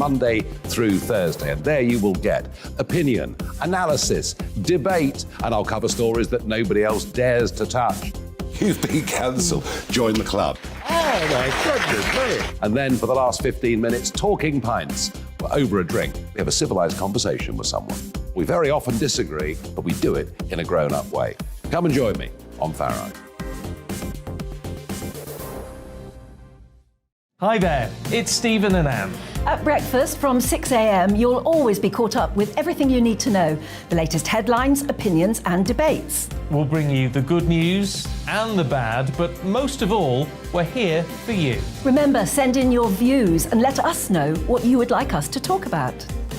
Monday through Thursday. And there you will get opinion, analysis, debate, and I'll cover stories that nobody else dares to touch. You've been cancelled. Join the club. Oh, my goodness me. And then for the last 15 minutes, talking pints. We're over a drink. We have a civilised conversation with someone. We very often disagree, but we do it in a grown-up way. Come and join me on Farrow. Hi there, it's Stephen and Anne. At breakfast from 6 a.m, you'll always be caught up with everything you need to know. The latest headlines, opinions and debates. We'll bring you the good news and the bad, but most of all, we're here for you. Remember, send in your views and let us know what you would like us to talk about.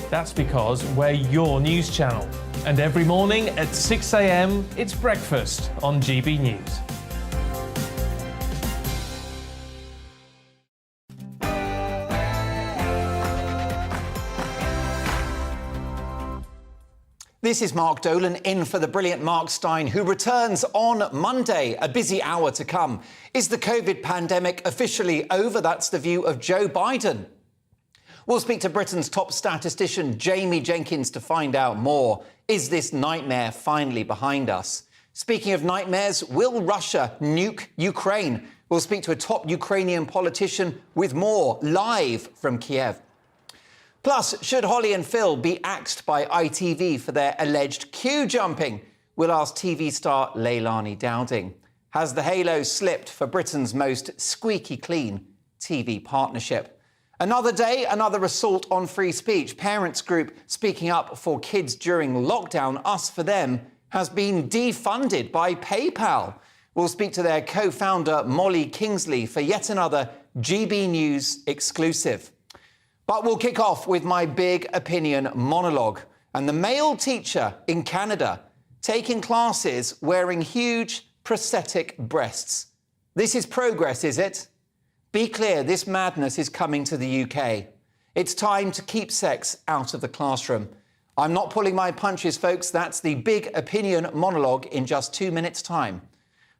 That's because we're your news channel. And every morning at 6 a.m, it's breakfast on GB News. This is Mark Dolan in for the brilliant Mark Steyn, who returns on Monday. A busy hour to come. Is the COVID pandemic officially over? That's the view of Joe Biden. We'll speak to Britain's top statistician, Jamie Jenkins, to find out more. Is this nightmare finally behind us? Speaking of nightmares, will Russia nuke Ukraine? We'll speak to a top Ukrainian politician with more, live from Kiev. Plus, should Holly and Phil be axed by ITV for their alleged queue jumping? We'll ask TV star Leilani Dowding. Has the halo slipped for Britain's most squeaky clean TV partnership? Another day, another assault on free speech. Parents group speaking up for kids during lockdown, Us for Them, has been defunded by PayPal. We'll speak to their co-founder, Molly Kingsley, for yet another GB News exclusive. But we'll kick off with my big opinion monologue and the male teacher in Canada taking classes wearing huge prosthetic breasts. This is progress, is it? Be clear, this madness is coming to the UK. It's time to keep sex out of the classroom. I'm not pulling my punches, folks. That's the big opinion monologue in just 2 minutes' time.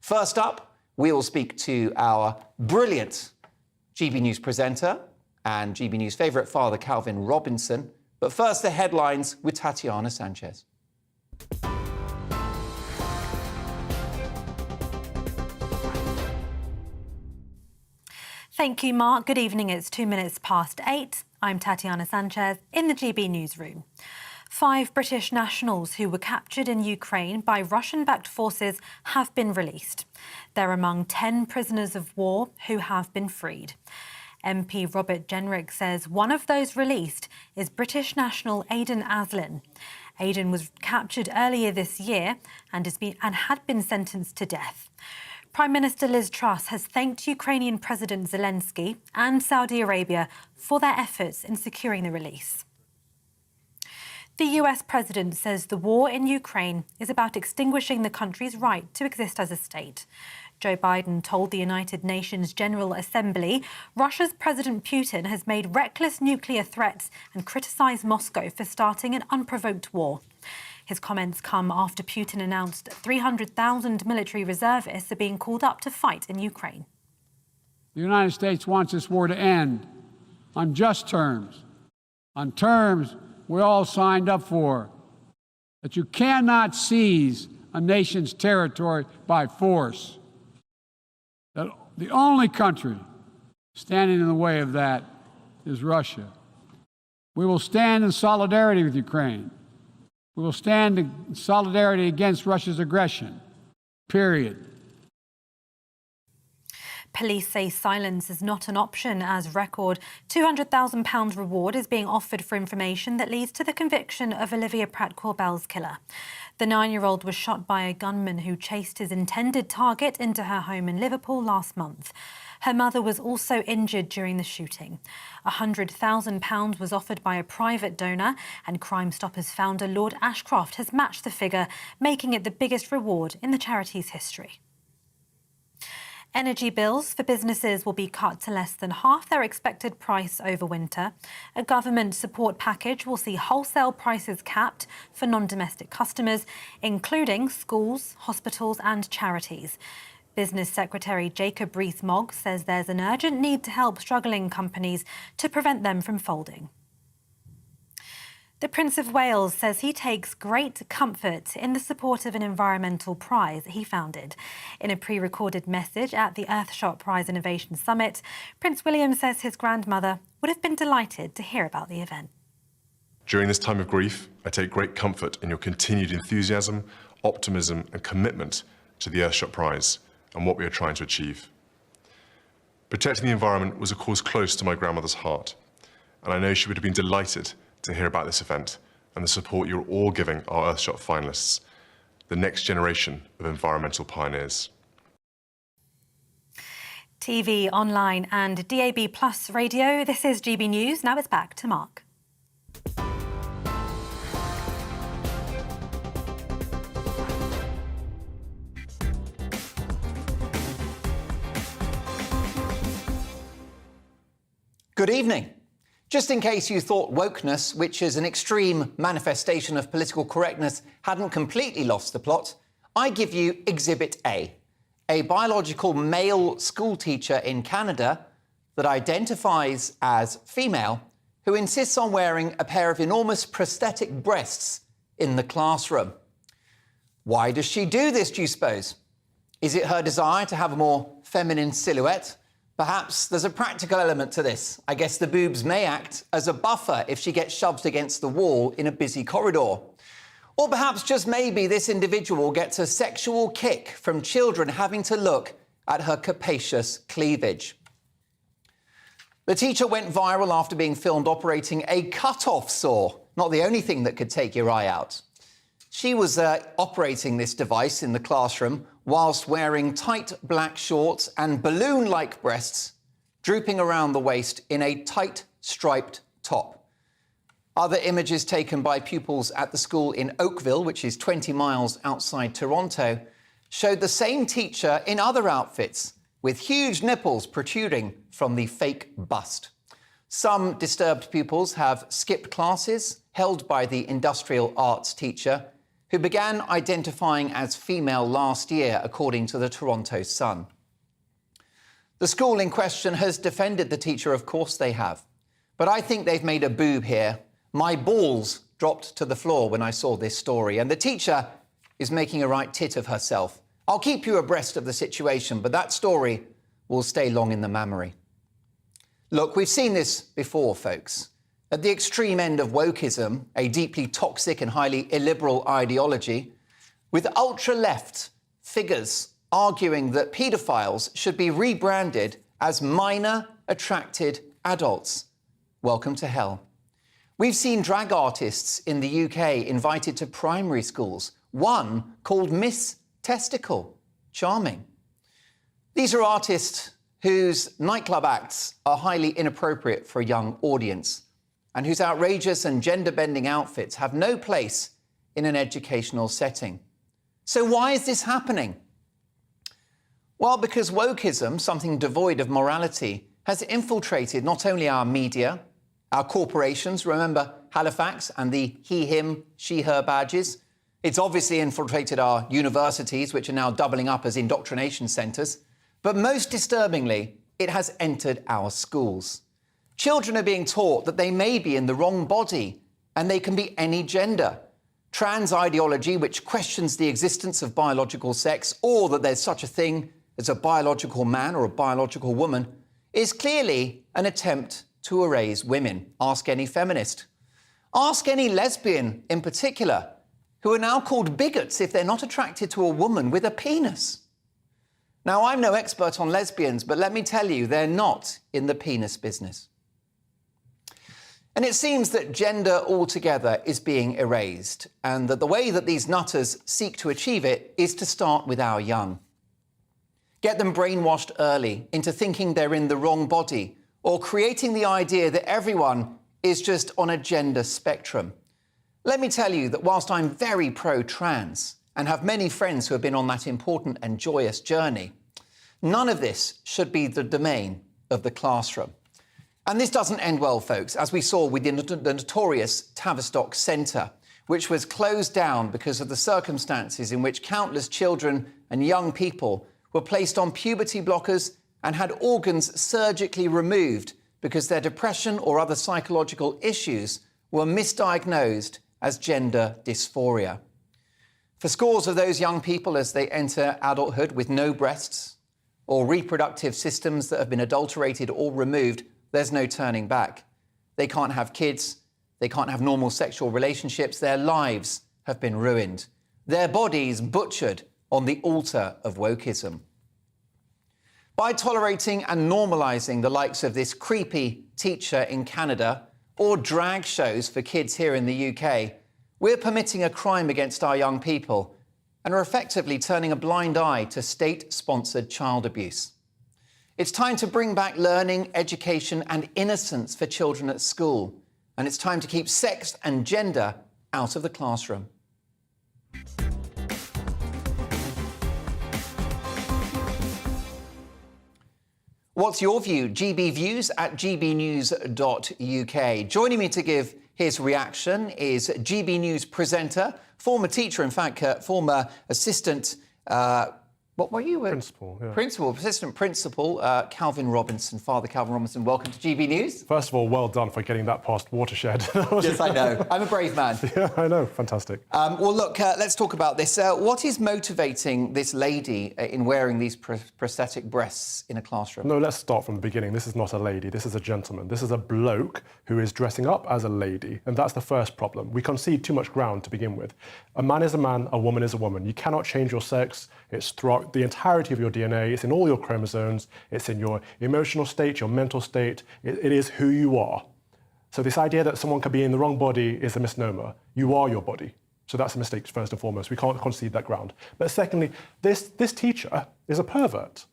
First up, we'll speak to our brilliant GB News presenter and GB News favourite father, Calvin Robinson. But first, the headlines with Tatiana Sanchez. Thank you, Mark. Good evening. It's 2 minutes past 8. I'm Tatiana Sanchez in the GB newsroom. 5 British nationals who were captured in Ukraine by Russian-backed forces have been released. They're among 10 prisoners of war who have been freed. MP Robert Jenrick says one of those released is British national Aidan Aslin. Aidan was captured earlier this year and had been sentenced to death. Prime Minister Liz Truss has thanked Ukrainian President Zelensky and Saudi Arabia for their efforts in securing the release. The US president says the war in Ukraine is about extinguishing the country's right to exist as a state. Joe Biden told the United Nations General Assembly Russia's President Putin has made reckless nuclear threats and criticised Moscow for starting an unprovoked war. His comments come after Putin announced 300,000 military reservists are being called up to fight in Ukraine. The United States wants this war to end on just terms, on terms we all signed up for, that you cannot seize a nation's territory by force. That the only country standing in the way of that is Russia. We will stand in solidarity with Ukraine. We will stand in solidarity against Russia's aggression, period. Police say silence is not an option as record £200,000 reward is being offered for information that leads to the conviction of Olivia Pratt-Corbell's killer. The 9-year-old was shot by a gunman who chased his intended target into her home in Liverpool last month. Her mother was also injured during the shooting. £100,000 was offered by a private donor, and Crime Stoppers founder Lord Ashcroft has matched the figure, making it the biggest reward in the charity's history. Energy bills for businesses will be cut to less than half their expected price over winter. A government support package will see wholesale prices capped for non-domestic customers, including schools, hospitals and charities. Business Secretary Jacob Rees-Mogg says there's an urgent need to help struggling companies to prevent them from folding. The Prince of Wales says he takes great comfort in the support of an environmental prize he founded. In a pre-recorded message at the Earthshot Prize Innovation Summit, Prince William says his grandmother would have been delighted to hear about the event. During this time of grief, I take great comfort in your continued enthusiasm, optimism and commitment to the Earthshot Prize and what we are trying to achieve. Protecting the environment was a cause close to my grandmother's heart, and I know she would have been delighted to hear about this event and the support you're all giving our Earthshot finalists, the next generation of environmental pioneers. TV, online and DAB+ radio, this is GB News. Now it's back to Mark. Good evening. Just in case you thought wokeness, which is an extreme manifestation of political correctness, hadn't completely lost the plot, I give you Exhibit A, a biological male schoolteacher in Canada that identifies as female who insists on wearing a pair of enormous prosthetic breasts in the classroom. Why does she do this, do you suppose? Is it her desire to have a more feminine silhouette? Perhaps there's a practical element to this. I guess the boobs may act as a buffer if she gets shoved against the wall in a busy corridor. Or perhaps just maybe this individual gets a sexual kick from children having to look at her capacious cleavage. The teacher went viral after being filmed operating a cut-off saw, not the only thing that could take your eye out. She was operating this device in the classroom whilst wearing tight black shorts and balloon-like breasts drooping around the waist in a tight striped top. Other images taken by pupils at the school in Oakville, which is 20 miles outside Toronto, showed the same teacher in other outfits with huge nipples protruding from the fake bust. Some disturbed pupils have skipped classes held by the industrial arts teacher, who began identifying as female last year, according to the Toronto Sun. The school in question has defended the teacher, of course they have. But I think they've made a boob here. My balls dropped to the floor when I saw this story, and the teacher is making a right tit of herself. I'll keep you abreast of the situation, but that story will stay long in the memory. Look, we've seen this before, folks. At the extreme end of wokeism, a deeply toxic and highly illiberal ideology, with ultra-left figures arguing that paedophiles should be rebranded as minor attracted adults. Welcome to hell. We've seen drag artists in the UK invited to primary schools, one called Miss Testicle. Charming. These are artists whose nightclub acts are highly inappropriate for a young audience, and whose outrageous and gender-bending outfits have no place in an educational setting. So why is this happening? Well, because wokeism, something devoid of morality, has infiltrated not only our media, our corporations, remember Halifax and the he, him, she, her badges. It's obviously infiltrated our universities, which are now doubling up as indoctrination centres. But most disturbingly, it has entered our schools. Children are being taught that they may be in the wrong body and they can be any gender. Trans ideology, which questions the existence of biological sex or that there's such a thing as a biological man or a biological woman, is clearly an attempt to erase women. Ask any feminist. Ask any lesbian in particular, who are now called bigots if they're not attracted to a woman with a penis. Now, I'm no expert on lesbians, but let me tell you, they're not in the penis business. And it seems that gender altogether is being erased, and that the way that these nutters seek to achieve it is to start with our young. Get them brainwashed early into thinking they're in the wrong body, or creating the idea that everyone is just on a gender spectrum. Let me tell you that whilst I'm very pro-trans, and have many friends who have been on that important and joyous journey, none of this should be the domain of the classroom. And this doesn't end well, folks, as we saw within the notorious Tavistock Centre, which was closed down because of the circumstances in which countless children and young people were placed on puberty blockers and had organs surgically removed because their depression or other psychological issues were misdiagnosed as gender dysphoria. For scores of those young people as they enter adulthood with no breasts or reproductive systems that have been adulterated or removed, there's no turning back. They can't have kids, they can't have normal sexual relationships, their lives have been ruined, their bodies butchered on the altar of wokeism. By tolerating and normalising the likes of this creepy teacher in Canada or drag shows for kids here in the UK, we're permitting a crime against our young people and are effectively turning a blind eye to state-sponsored child abuse. It's time to bring back learning, education and innocence for children at school. And it's time to keep sex and gender out of the classroom. What's your view? GBViews at gbnews.uk. Joining me to give his reaction is GB News presenter, former teacher, in fact, former assistant, what were you? Principal, yeah. Assistant principal, Calvin Robinson. Father Calvin Robinson, welcome to GB News. First of all, well done for getting that past Watershed. Yes, I know. I'm a brave man. Yeah, I know. Fantastic. Well, look, let's talk about this. What is motivating this lady in wearing these prosthetic breasts in a classroom? No, let's start from the beginning. This is not a lady. This is a gentleman. This is a bloke who is dressing up as a lady. And that's the first problem. We concede too much ground to begin with. A man is a man, a woman is a woman. You cannot change your sex. It's throughout the entirety of your DNA. It's in all your chromosomes. It's in your emotional state, your mental state. It is who you are. So this idea that someone can be in the wrong body is a misnomer. You are your body. So that's a mistake first and foremost. We can't concede that ground. But secondly, this teacher is a pervert.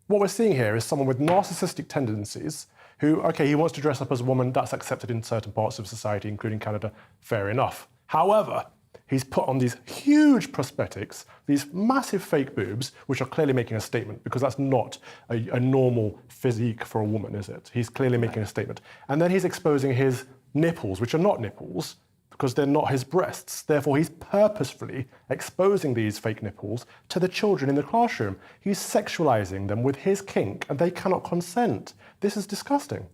What we're seeing here is someone with narcissistic tendencies who, okay, he wants to dress up as a woman. That's accepted in certain parts of society, including Canada. Fair enough. However, he's put on these huge prosthetics, these massive fake boobs, which are clearly making a statement, because that's not a normal physique for a woman, is it? He's clearly making a statement. And then he's exposing his nipples, which are not nipples, because they're not his breasts. Therefore, he's purposefully exposing these fake nipples to the children in the classroom. He's sexualizing them with his kink, and they cannot consent. This is disgusting.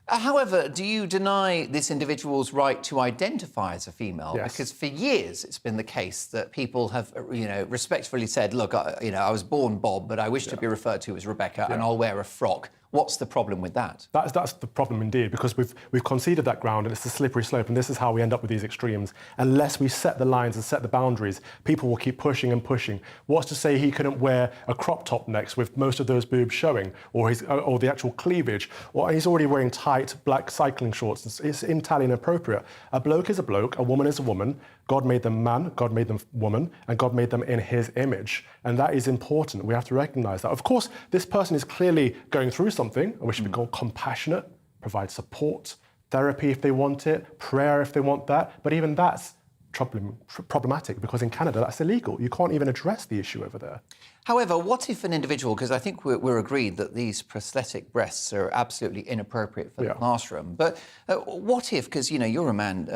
However, do you deny this individual's right to identify as a female? Yes. Because for years it's been the case that people have, respectfully said, look, I was born Bob, but I wish to be referred to as Rebecca, and I'll wear a frock. What's the problem with that? That's the problem indeed, because we've conceded that ground, and it's a slippery slope, and this is how we end up with these extremes. Unless we set the lines and set the boundaries, people will keep pushing and pushing. What's to say he couldn't wear a crop top next with most of those boobs showing, or the actual cleavage, or he's already wearing tight black cycling shorts. It's entirely inappropriate. A bloke is a bloke, a woman is a woman. God made them man, God made them woman, and God made them in his image. And that is important. We have to recognise that. Of course, this person is clearly going through something, and we should be called compassionate, provide support, therapy if they want it, prayer if they want that. But even that's problematic, because in Canada, that's illegal. You can't even address the issue over there. However, what if an individual, because I think we're agreed that these prosthetic breasts are absolutely inappropriate for the classroom, but what if, because, you're a man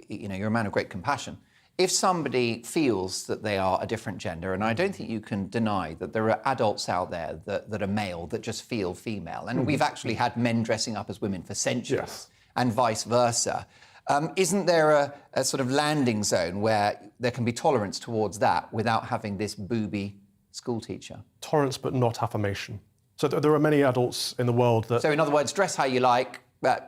you're a man of great compassion, if somebody feels that they are a different gender, and I don't think you can deny that there are adults out there that are male that just feel female, and we've actually had men dressing up as women for centuries, and vice versa. Isn't there a sort of landing zone where there can be tolerance towards that without having this booby school teacher? Tolerance, but not affirmation. So there are many adults in the world that... So in other words, dress how you like,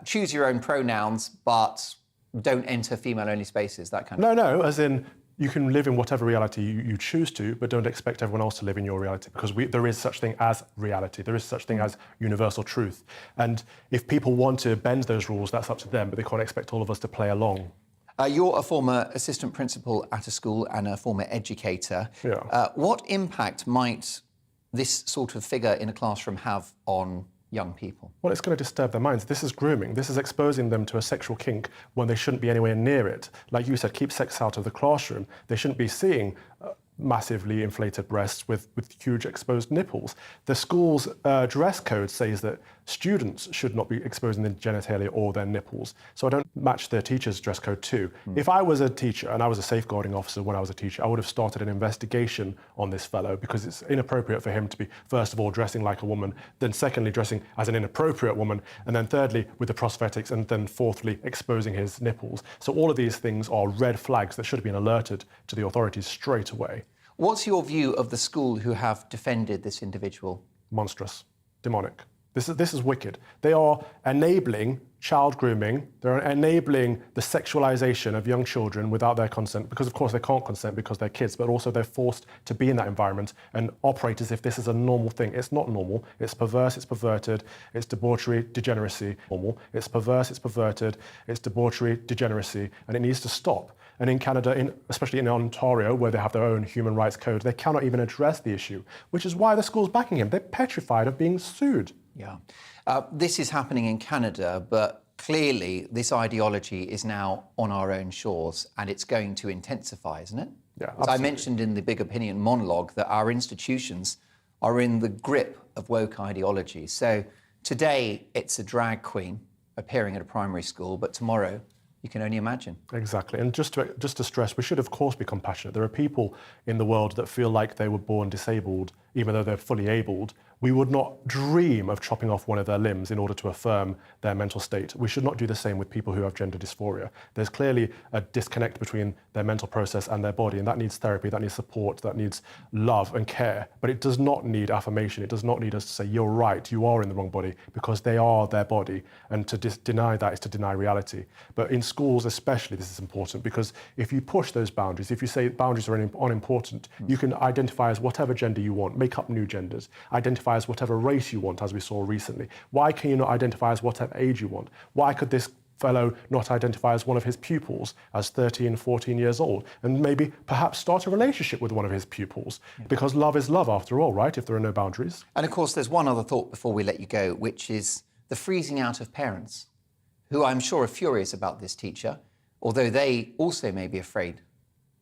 choose your own pronouns, but don't enter female-only spaces, that kind of thing? No, as in, you can live in whatever reality you choose to, but don't expect everyone else to live in your reality, because there is such thing as reality. There is such thing as universal truth. And if people want to bend those rules, that's up to them, but they can't expect all of us to play along. You're a former assistant principal at a school and a former educator. Yeah. What impact might this sort of figure in a classroom have on young people? Well, it's going to disturb their minds. This is grooming. This is exposing them to a sexual kink when they shouldn't be anywhere near it. Like you said, keep sex out of the classroom. They shouldn't be seeing massively inflated breasts with huge exposed nipples. The school's dress code says that students should not be exposing their genitalia or their nipples. So I don't match their teacher's dress code too. If I was a teacher and I was a safeguarding officer when I was a teacher, I would have started an investigation on this fellow, because it's inappropriate for him to be, first of all, dressing like a woman, then secondly, dressing as an inappropriate woman, and then thirdly, with the prosthetics, and then fourthly, exposing his nipples. So all of these things are red flags that should have been alerted to the authorities straight away. What's your view of the school who have defended this individual? Monstrous, demonic. This is wicked. They are enabling child grooming. They're enabling the sexualization of young children without their consent, because of course they can't consent because they're kids, but also they're forced to be in that environment and operate as if this is a normal thing. It's not normal. It's perverse, it's perverted, it's debauchery, degeneracy. Normal. It's perverse, it's perverted, it's debauchery, degeneracy, and it needs to stop. And in Canada, especially in Ontario, where they have their own human rights code, they cannot even address the issue, which is why the school's backing him. They're petrified of being sued. Yeah. This is happening in Canada, but clearly this ideology is now on our own shores, and it's going to intensify, isn't it? Yeah, As I mentioned in the Big Opinion monologue, that our institutions are in the grip of woke ideology. So today it's a drag queen appearing at a primary school, but tomorrow you can only imagine. Exactly. And just to stress, we should, of course, be compassionate. There are people in the world that feel like they were born disabled, even though they're fully abled. We would not dream of chopping off one of their limbs in order to affirm their mental state. We should not do the same with people who have gender dysphoria. There's clearly a disconnect between their mental process and their body, and that needs therapy, that needs support, that needs love and care. But it does not need affirmation. It does not need us to say, you're right, you are in the wrong body, because they are their body. And to deny that is to deny reality. But in schools especially, this is important, because if you push those boundaries, if you say boundaries are unimportant, you can identify as whatever gender you want, make up new genders, identify as whatever race you want, as we saw recently. Why can you not identify as whatever age you want? Why could this fellow not identify as one of his pupils as 13, 14 years old, and maybe perhaps start a relationship with one of his pupils? Because love is love after all, right, if there are no boundaries? And of course, there's one other thought before we let you go, which is the freezing out of parents, who I'm sure are furious about this teacher, although they also may be afraid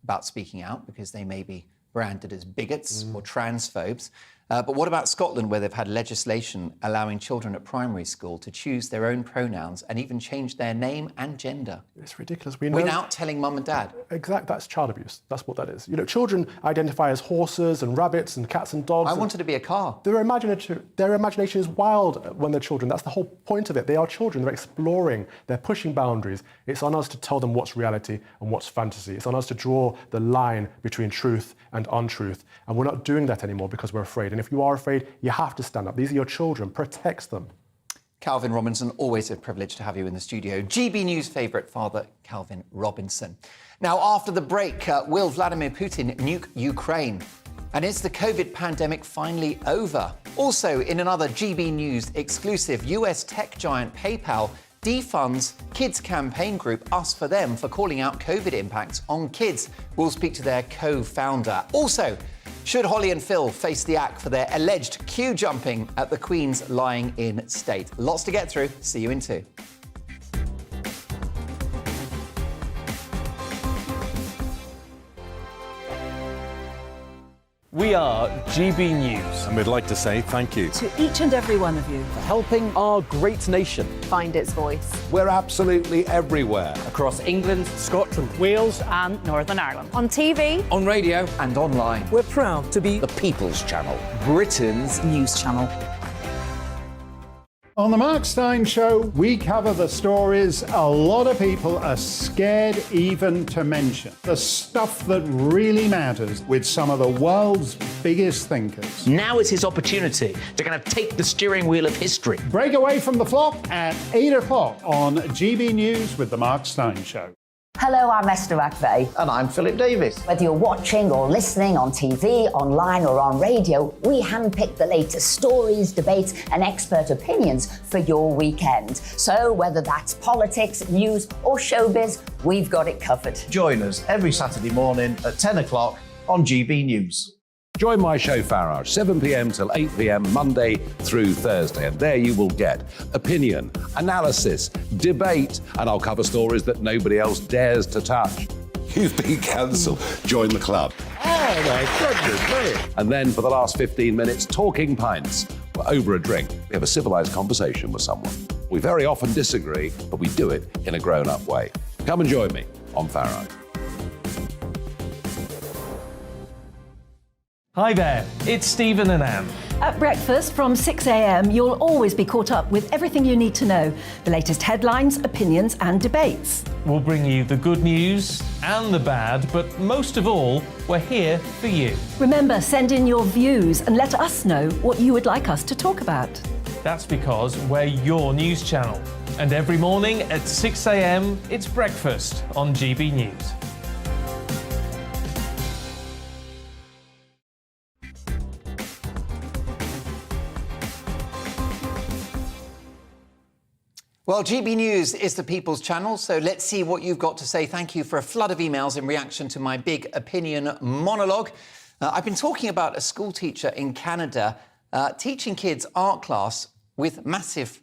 about speaking out because they may be branded as bigots or transphobes. But what about Scotland, where they've had legislation allowing children at primary school to choose their own pronouns and even change their name and gender? It's ridiculous. We know, without telling mum and dad. Exactly, that's child abuse. That's what that is. You know, children identify as horses and rabbits and cats and dogs. I wanted to be a car. Their imagination is wild when they're children. That's the whole point of it. They are children. They're exploring. They're pushing boundaries. It's on us to tell them what's reality and what's fantasy. It's on us to draw the line between truth and untruth. And we're not doing that anymore because we're afraid. And if you are afraid, you have to stand up. These are your children. Protect them. Calvin Robinson, always a privilege to have you in the studio. GB News favourite father, Calvin Robinson. Now, after the break, will Vladimir Putin nuke Ukraine? And is the COVID pandemic finally over? Also, in another GB News exclusive, US tech giant PayPal defunds kids campaign group Us For Them for calling out COVID impacts on kids. We'll speak to their co-founder. Also, should Holly and Phil face the act for their alleged queue jumping at the Queen's lying-in state? Lots to get through. See you in 2. We are GB News. And we'd like to say thank you To each and every one of you. for helping our great nation find its voice We're absolutely everywhere. across England, Scotland, Wales and Northern Ireland. On TV, on radio, And online. we're proud to be The People's Channel. Britain's news channel. On the Mark Steyn Show, we cover the stories a lot of people are scared even to mention. The stuff that really matters with some of the world's biggest thinkers. Now is his opportunity to kind of take the steering wheel of history. Break away from the flock at 8 o'clock on GB News with the Mark Steyn Show. Hello, I'm Esther McVeigh. And I'm Philip Davis. Whether you're watching or listening on TV, online or on radio, we handpick the latest stories, debates and expert opinions for your weekend. So whether that's politics, news or showbiz, we've got it covered. Join us every Saturday morning at 10 o'clock on GB News. Join my show Farage, 7 p.m. till 8 p.m. Monday through Thursday. And there you will get opinion, analysis, debate, and I'll cover stories that nobody else dares to touch. You've been cancelled. Join the club. Oh, my goodness me. And then for the last 15 minutes, Talking Pints, over a drink, we have a civilized conversation with someone. We very often disagree, but we do it in a grown-up way. Come and join me on Farage. Hi there, it's Stephen and Anne. At breakfast from 6 a.m, you'll always be caught up with everything you need to know, the latest headlines, opinions and debates. We'll bring you the good news and the bad, but most of all, we're here for you. Remember, send in your views and let us know what you would like us to talk about. That's because we're your news channel. And every morning at 6 a.m, it's breakfast on GB News. Well, GB News is the People's Channel, so let's see what you've got to say. Thank you for a flood of emails in reaction to my big opinion monologue. I've been talking about a school teacher in Canada teaching kids art class with massive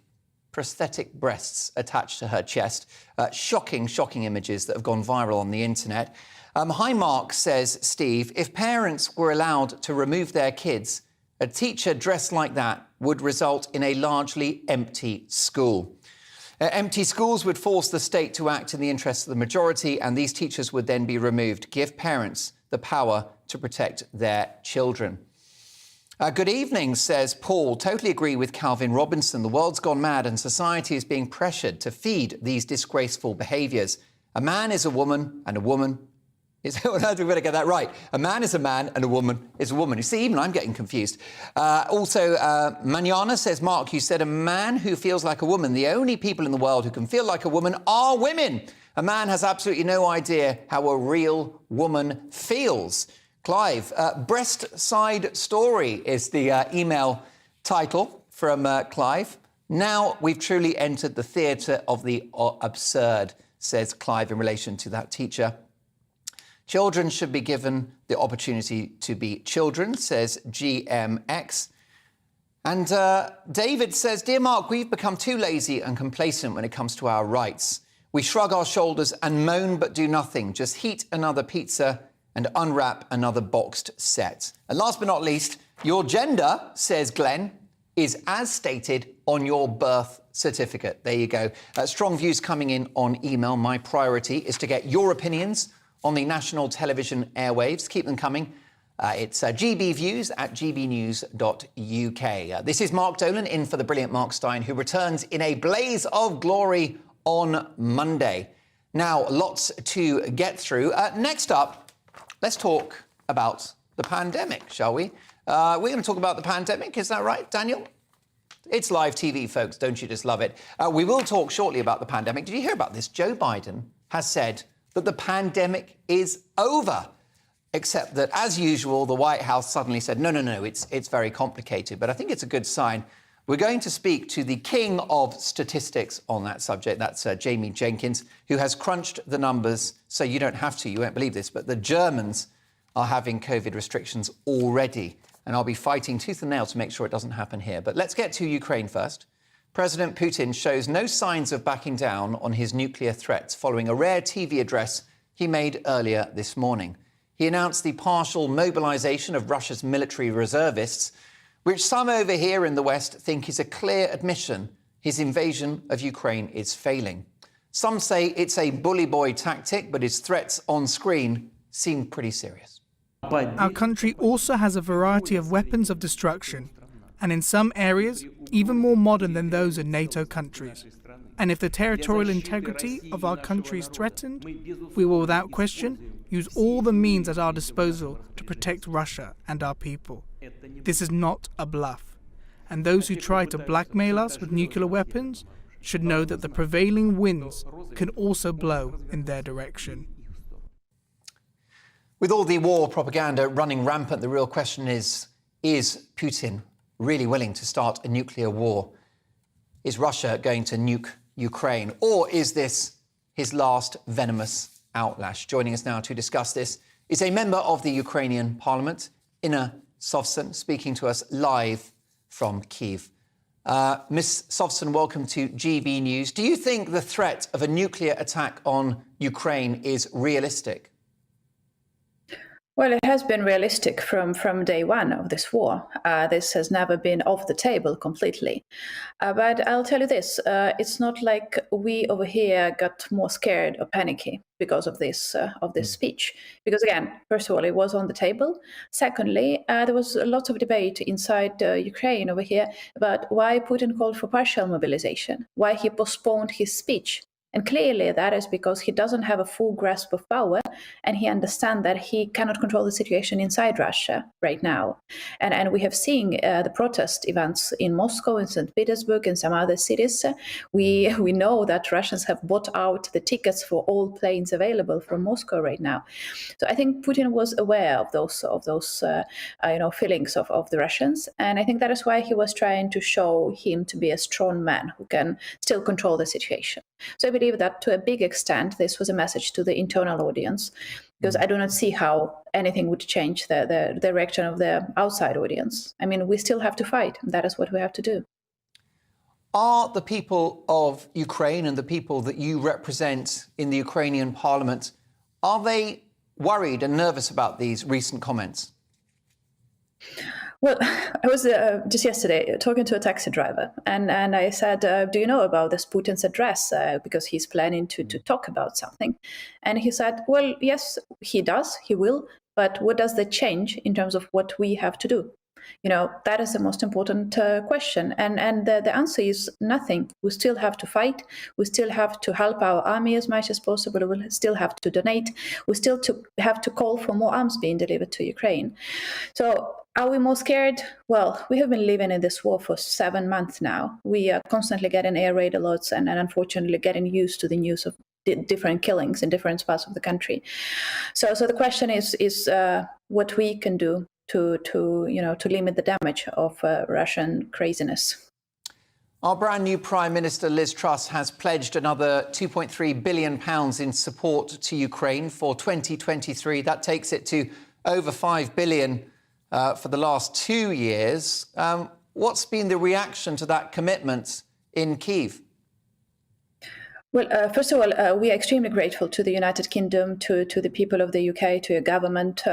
prosthetic breasts attached to her chest. Shocking images that have gone viral on the internet. Hi, Mark, says Steve. If parents were allowed to remove their kids, a teacher dressed like that would result in a largely empty school. Empty schools would force the state to act in the interests of the majority, and these teachers would then be removed. Give parents the power to protect their children. Good evening, says Paul. Totally agree with Calvin Robinson. The world's gone mad and society is being pressured to feed these disgraceful behaviours. A man is a woman and a woman is... We better get that right. A man is a man and a woman is a woman. You see, even I'm getting confused. Also, Manana says, Mark, you said a man who feels like a woman. The only people in the world who can feel like a woman are women. A man has absolutely no idea how a real woman feels. Clive, breast side story is the email title from Clive. Now we've truly entered the theatre of the absurd, says Clive in relation to that teacher. Children should be given the opportunity to be children, says GMX. And David says, Dear Mark, we've become too lazy and complacent when it comes to our rights. We shrug our shoulders and moan but do nothing. Just heat another pizza and unwrap another boxed set. And last but not least, your gender, says Glenn, is as stated on your birth certificate. There you go. Strong views coming in on email. My priority is to get your opinions on the national television airwaves. Keep them coming. It's gbviews@gbnews.uk. This is Mark Dolan in for the brilliant Mark Steyn, who returns in a blaze of glory on Monday. Now, lots to get through. Next up, let's talk about the pandemic, shall we? We're going to talk about the pandemic, is that right, Daniel? It's live TV, folks. Don't you just love it? We will talk shortly about the pandemic. Did you hear about this? Joe Biden has said that the pandemic is over, except that, as usual, the White House suddenly said, no, it's very complicated. But I think it's a good sign. We're going to speak to the king of statistics on that subject. That's Jamie Jenkins, who has crunched the numbers, so you don't have to, you won't believe this, but the Germans are having COVID restrictions already. And I'll be fighting tooth and nail to make sure it doesn't happen here. But let's get to Ukraine first. President Putin shows no signs of backing down on his nuclear threats following a rare TV address he made earlier this morning. He announced the partial mobilization of Russia's military reservists, which some over here in the West think is a clear admission his invasion of Ukraine is failing. Some say it's a bully boy tactic, but his threats on screen seem pretty serious. Our country also has a variety of weapons of destruction, and in some areas, even more modern than those in NATO countries. And if the territorial integrity of our country is threatened, we will without question use all the means at our disposal to protect Russia and our people. This is not a bluff. And those who try to blackmail us with nuclear weapons should know that the prevailing winds can also blow in their direction. With all the war propaganda running rampant, the real question is Putin really willing to start a nuclear war? Is Russia going to nuke Ukraine? Or is this his last venomous outlash? Joining us now to discuss this is a member of the Ukrainian parliament, Inna Sofsun, speaking to us live from Kyiv. Ms. Sofsun, welcome to GB News. Do you think the threat of a nuclear attack on Ukraine is realistic? Well, it has been realistic from day one of this war. This has never been off the table completely. But I'll tell you this, it's not like we over here got more scared or panicky because of this speech. Because again, first of all, it was on the table. Secondly, there was a lot of debate inside Ukraine over here about why Putin called for partial mobilization, why he postponed his speech. And clearly that is because he doesn't have a full grasp of power, and he understands that he cannot control the situation inside Russia right now. And we have seen the protest events in Moscow, in St. Petersburg, and some other cities. We know that Russians have bought out the tickets for all planes available from Moscow right now. So I think Putin was aware of those feelings of the Russians, and I think that is why he was trying to show him to be a strong man who can still control the situation. So I believe that to a big extent, this was a message to the internal audience, because I do not see how anything would change the direction of the outside audience. I mean, we still have to fight. That is what we have to do. Are the people of Ukraine and the people that you represent in the Ukrainian parliament, are they worried and nervous about these recent comments? Well, I was just yesterday talking to a taxi driver, and I said, do you know about this Putin's address? Because he's planning to talk about something. And he said, well, yes, he does, he will, but what does that change in terms of what we have to do? You know, that is the most important question. And the answer is nothing. We still have to fight. We still have to help our army as much as possible. We still have to donate. We still have to call for more arms being delivered to Ukraine. So are we more scared? Well, we have been living in this war for 7 months now. We are constantly getting air raid alerts and unfortunately getting used to the news of different killings in different parts of the country. So the question is what we can do to limit the damage of Russian craziness. Our brand new Prime Minister Liz Truss has pledged another £2.3 billion in support to Ukraine for 2023. That takes it to over £5 billion for the last 2 years. What's been the reaction to that commitment in Kyiv? Well, first of all, we are extremely grateful to the United Kingdom, to the people of the UK, to your government,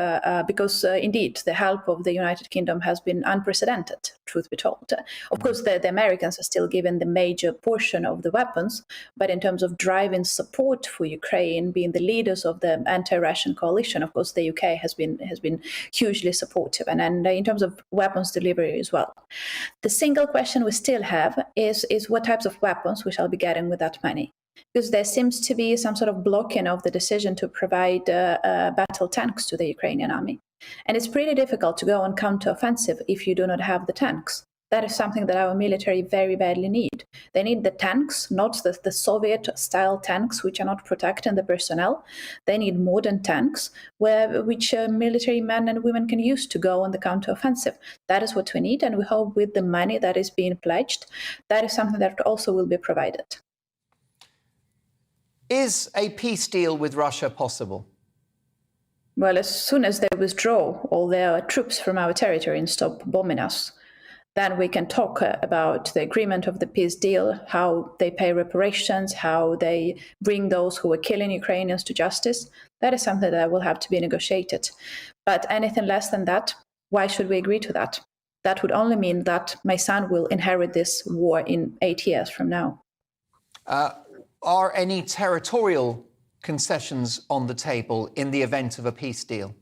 because indeed the help of the United Kingdom has been unprecedented, truth be told. Of course, the Americans are still given the major portion of the weapons, but in terms of driving support for Ukraine, being the leaders of the anti-Russian coalition, of course, the UK has been hugely supportive, and in terms of weapons delivery as well. The single question we still have is what types of weapons we shall be getting with that money. Because there seems to be some sort of blocking of the decision to provide battle tanks to the Ukrainian army. And it's pretty difficult to go on counter-offensive if you do not have the tanks. That is something that our military very badly need. They need the tanks, not the Soviet-style tanks, which are not protecting the personnel. They need modern tanks, which military men and women can use to go on the counter-offensive. That is what we need, and we hope with the money that is being pledged, that is something that also will be provided. Is a peace deal with Russia possible? Well, as soon as they withdraw all their troops from our territory and stop bombing us, then we can talk about the agreement of the peace deal, how they pay reparations, how they bring those who were killing Ukrainians to justice. That is something that will have to be negotiated. But anything less than that, why should we agree to that? That would only mean that my son will inherit this war in 8 years from now. Are any territorial concessions on the table in the event of a peace deal?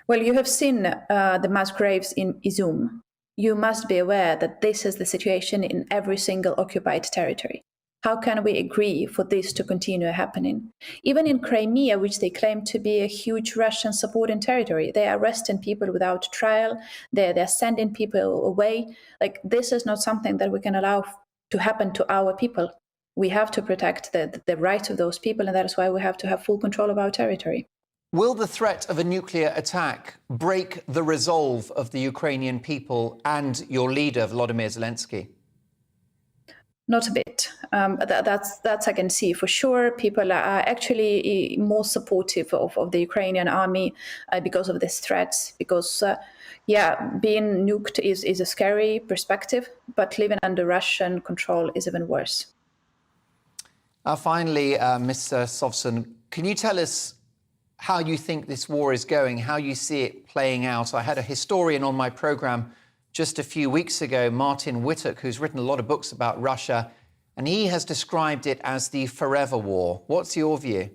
Well, you have seen the mass graves in Izum. You must be aware that this is the situation in every single occupied territory. How can we agree for this to continue happening? Even in Crimea, which they claim to be a huge Russian supporting territory, they are arresting people without trial. They're sending people away. Like, this is not something that we can allow to happen to our people. We have to protect the rights of those people, and that is why we have to have full control of our territory. Will the threat of a nuclear attack break the resolve of the Ukrainian people and your leader, Volodymyr Zelensky? Not a bit. That's I can see for sure. People are actually more supportive of the Ukrainian army because of these threats. Because, being nuked is a scary perspective, but living under Russian control is even worse. Finally, Mr. Sofsun, can you tell us how you think this war is going, how you see it playing out. I had a historian on my programme just a few weeks ago, Martin Whittock, who's written a lot of books about Russia, and he has described it as the forever war. What's your view?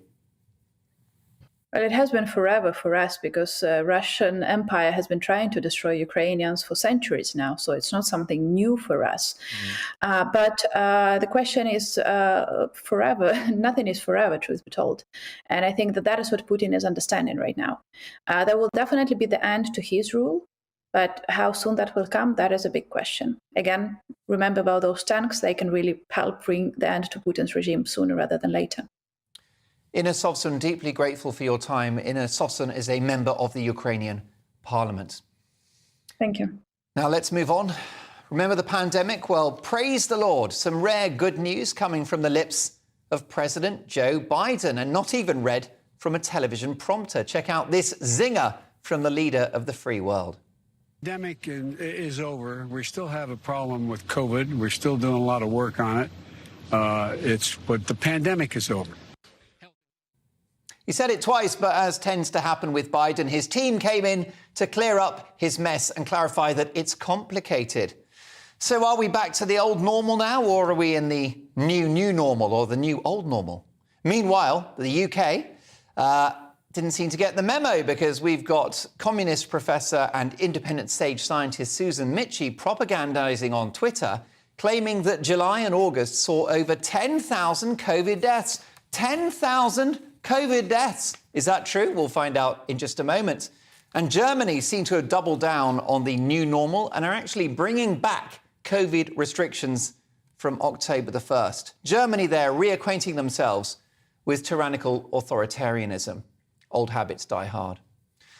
Well, it has been forever for us because Russian Empire has been trying to destroy Ukrainians for centuries now, so it's not something new for us. But the question is forever. Nothing is forever, truth be told. And I think that is what Putin is understanding right now. There will definitely be the end to his rule, but how soon that will come, that is a big question. Again, remember about those tanks, they can really help bring the end to Putin's regime sooner rather than later. Inna Sofsun, deeply grateful for your time. Inna Sofsun is a member of the Ukrainian parliament. Thank you. Now let's move on. Remember the pandemic? Well, praise the Lord. Some rare good news coming from the lips of President Joe Biden, and not even read from a television prompter. Check out this zinger from the leader of the free world. The pandemic is over. We still have a problem with COVID. We're still doing a lot of work on it. But the pandemic is over. He said it twice, but as tends to happen with Biden, his team came in to clear up his mess and clarify that it's complicated. So are we back to the old normal now, or are we in the new normal, or the new old normal? Meanwhile, the UK didn't seem to get the memo, because we've got communist professor and independent sage scientist Susan Michie propagandizing on Twitter, claiming that July and August saw over 10,000 COVID deaths. 10,000 COVID deaths. Is that true? We'll find out in just a moment. And Germany seem to have doubled down on the new normal and are actually bringing back COVID restrictions from October the 1st. Germany, they're reacquainting themselves with tyrannical authoritarianism. Old habits die hard.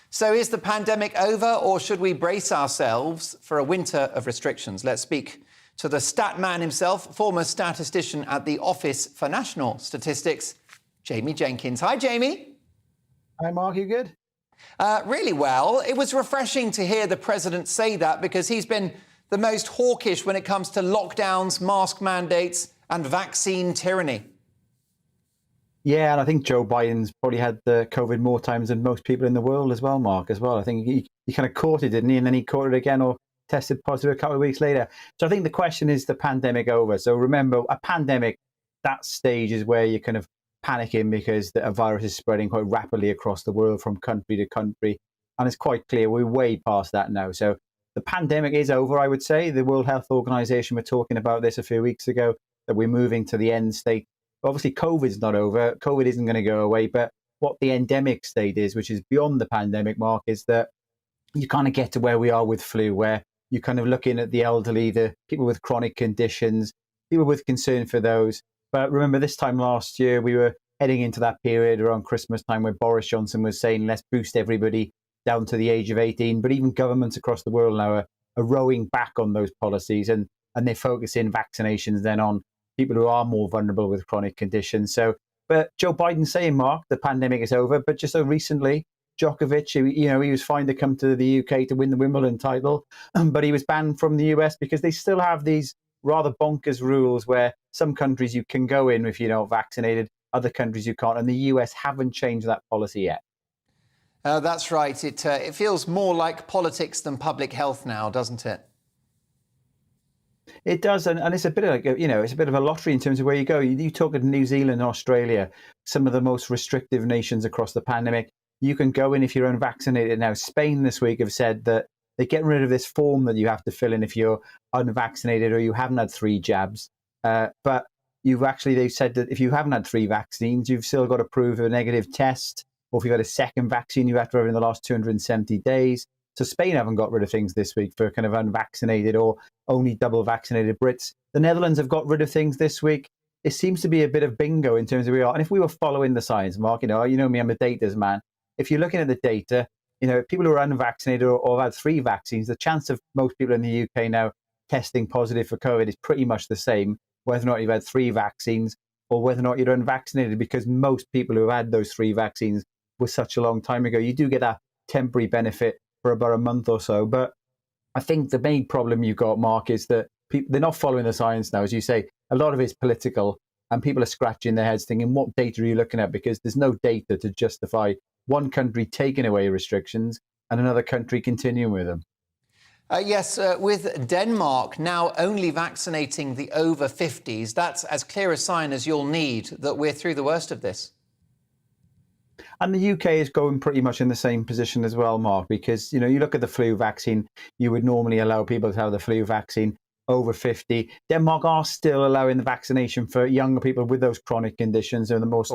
So is the pandemic over, or should we brace ourselves for a winter of restrictions? Let's speak to the stat man himself, former statistician at the Office for National Statistics, Jamie Jenkins. Hi, Jamie. Hi, Mark. You good? Really well. It was refreshing to hear the president say that, because he's been the most hawkish when it comes to lockdowns, mask mandates and vaccine tyranny. Yeah, and I think Joe Biden's probably had the COVID more times than most people in the world as well, Mark, as well. I think he kind of caught it, didn't he? And then he caught it again, or tested positive a couple of weeks later. So I think the question is the pandemic over? So remember, a pandemic, that stage is where you're kind of panicking because a virus is spreading quite rapidly across the world from country to country. And it's quite clear we're way past that now. So the pandemic is over, I would say. The World Health Organization were talking about this a few weeks ago, that we're moving to the end state. Obviously, COVID's not over. COVID isn't going to go away. But what the endemic state is, which is beyond the pandemic, Mark, is that you kind of get to where we are with flu, where you're kind of looking at the elderly, the people with chronic conditions, people with concern for those. But remember, this time last year, we were heading into that period around Christmas time where Boris Johnson was saying, let's boost everybody down to the age of 18. But even governments across the world now are rowing back on those policies, and they're focusing vaccinations then on people who are more vulnerable with chronic conditions. So, but Joe Biden's saying, Mark, the pandemic is over. But just so recently, Djokovic, he was fine to come to the UK to win the Wimbledon title, but he was banned from the US because they still have these rather bonkers rules where some countries you can go in if you're not vaccinated, other countries you can't, and the US haven't changed that policy yet. That's right. It feels more like politics than public health now, doesn't it? It does, and it's a bit of it's a bit of a lottery in terms of where you go. You talk of New Zealand and Australia, some of the most restrictive nations across the pandemic. You can go in if you're unvaccinated. Now, Spain this week have said that they're getting rid of this form that you have to fill in if you're unvaccinated or you haven't had 3 jabs. But they've said that if you haven't had 3 vaccines, you've still got to prove a negative test. Or if you've had a second vaccine, you have to have it in the last 270 days. So Spain haven't got rid of things this week for kind of unvaccinated or only double vaccinated Brits. The Netherlands have got rid of things this week. It seems to be a bit of bingo in terms of where we are. And if we were following the science, Mark, you know me, I'm a data's man. If you're looking at the data, people who are unvaccinated or have had 3 vaccines, the chance of most people in the UK now testing positive for COVID is pretty much the same, whether or not you've had 3 vaccines or whether or not you're unvaccinated, because most people who have had those 3 vaccines was such a long time ago. You do get that temporary benefit for about a month or so. But I think the main problem you've got, Mark, is that they're not following the science now. As you say, a lot of it's political, and people are scratching their heads thinking, what data are you looking at? Because there's no data to justify one country taking away restrictions and another country continuing with them. Yes, with Denmark now only vaccinating the over 50s, that's as clear a sign as you'll need that we're through the worst of this. And the UK is going pretty much in the same position as well, Mark, because, you look at the flu vaccine, you would normally allow people to have the flu vaccine over 50. Denmark are still allowing the vaccination for younger people with those chronic conditions and the most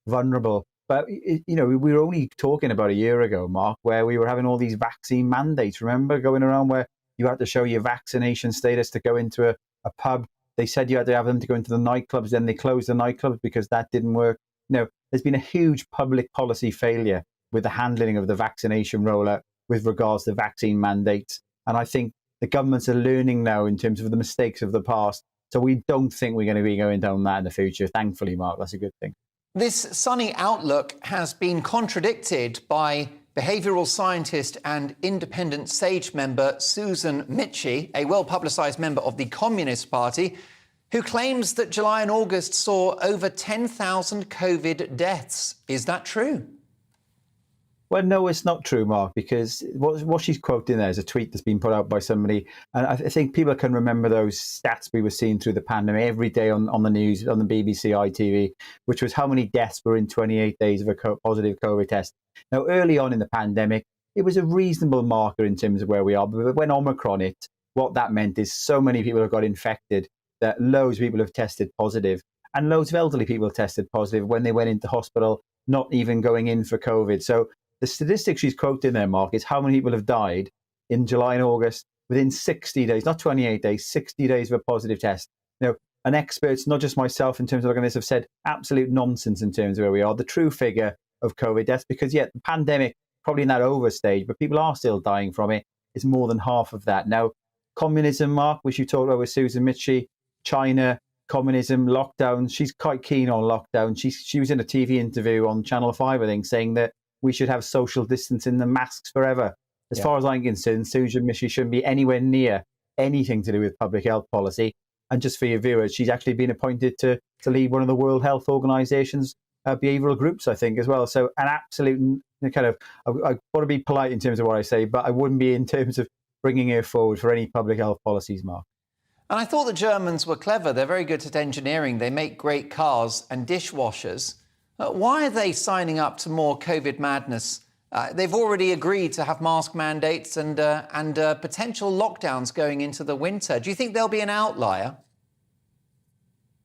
vulnerable. But, we were only talking about a year ago, Mark, where we were having all these vaccine mandates, remember, going around where you had to show your vaccination status to go into a pub. They said you had to have them to go into the nightclubs, then they closed the nightclubs because that didn't work. There's been a huge public policy failure with the handling of the vaccination rollout with regards to vaccine mandates. And I think the governments are learning now in terms of the mistakes of the past. So we don't think we're going to be going down that in the future. Thankfully, Mark, that's a good thing. This sunny outlook has been contradicted by behavioural scientist and independent SAGE member Sofsun, a well-publicised member of the Communist Party, who claims that July and August saw over 10,000 COVID deaths. Is that true? Well, no, it's not true, Mark, because what she's quoting there is a tweet that's been put out by somebody. And I think people can remember those stats we were seeing through the pandemic every day on the news, on the BBC ITV, which was how many deaths were in 28 days of a positive COVID test. Now, early on in the pandemic, it was a reasonable marker in terms of where we are. But when Omicron hit, what that meant is so many people have got infected that loads of people have tested positive. And loads of elderly people tested positive when they went into hospital, not even going in for COVID. So the statistic she's quoting there, Mark, is how many people have died in July and August within 60 days, not 28 days, 60 days of a positive test. And experts, not just myself in terms of looking at this, have said absolute nonsense in terms of where we are. The true figure of COVID deaths, because the pandemic, probably in that overstage, but people are still dying from it, is more than half of that. Now, communism, Mark, which you talked about with Sofsun, China, communism, lockdown, she's quite keen on lockdown. She was in a TV interview on Channel 5, I think, saying that we should have social distancing and masks forever. As far as I'm concerned, Sofsun shouldn't be anywhere near anything to do with public health policy. And just for your viewers, she's actually been appointed to lead one of the World Health Organization's behavioral groups, I think, as well. So an absolute kind of, I want to be polite in terms of what I say, but I wouldn't be in terms of bringing her forward for any public health policies, Mark. And I thought the Germans were clever. They're very good at engineering. They make great cars and dishwashers. Why are they signing up to more COVID madness? They've already agreed to have mask mandates and potential lockdowns going into the winter. Do you think there'll be an outlier?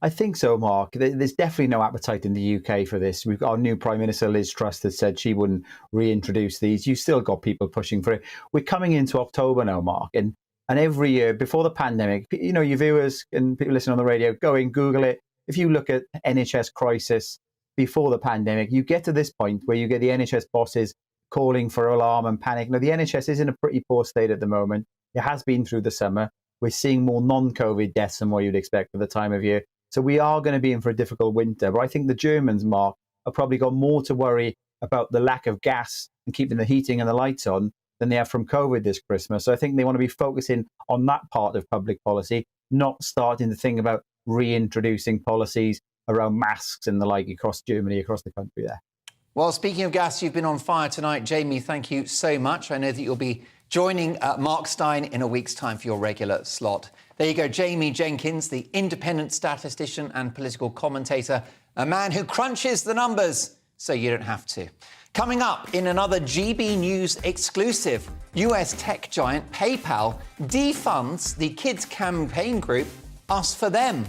I think so, Mark. There's definitely no appetite in the UK for this. We've got our new Prime Minister, Liz Truss, that said she wouldn't reintroduce these. You've still got people pushing for it. We're coming into October now, Mark, and every year before the pandemic, your viewers and people listening on the radio, go and Google it. If you look at NHS crisis before the pandemic, you get to this point where you get the NHS bosses calling for alarm and panic. Now, the NHS is in a pretty poor state at the moment. It has been through the summer. We're seeing more non-COVID deaths than what you'd expect for the time of year. So we are going to be in for a difficult winter. But I think the Germans, Mark, have probably got more to worry about the lack of gas and keeping the heating and the lights on than they have from COVID this Christmas. So I think they want to be focusing on that part of public policy, not starting to think about reintroducing policies around masks and the like across Germany, across the country there. Well, speaking of gas, you've been on fire tonight. Jamie, thank you so much. I know that you'll be joining Mark Steyn in a week's time for your regular slot. There you go, Jamie Jenkins, the independent statistician and political commentator, a man who crunches the numbers so you don't have to. Coming up in another GB News exclusive, US tech giant PayPal defunds the kids campaign group Us For Them.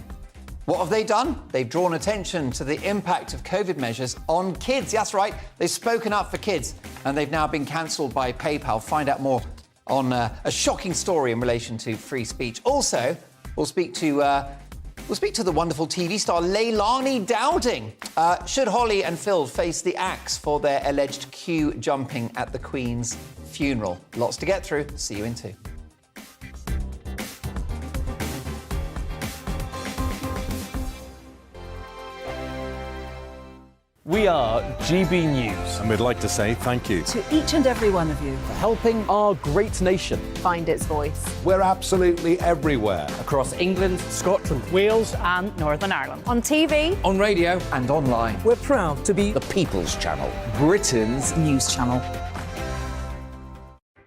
What have they done? They've drawn attention to the impact of COVID measures on kids. That's right, they've spoken up for kids and they've now been cancelled by PayPal. Find out more on a shocking story in relation to free speech. Also, we'll speak to the wonderful TV star Leilani Dowding. Should Holly and Phil face the axe for their alleged queue jumping at the Queen's funeral? Lots to get through. See you in 2. We are GB News. And we'd like to say thank you To each and every one of you. for helping our great nation find its voice. We're absolutely everywhere. across England, Scotland, Wales and Northern Ireland. on TV, On radio and online. we're proud to be The People's Channel. Britain's News channel.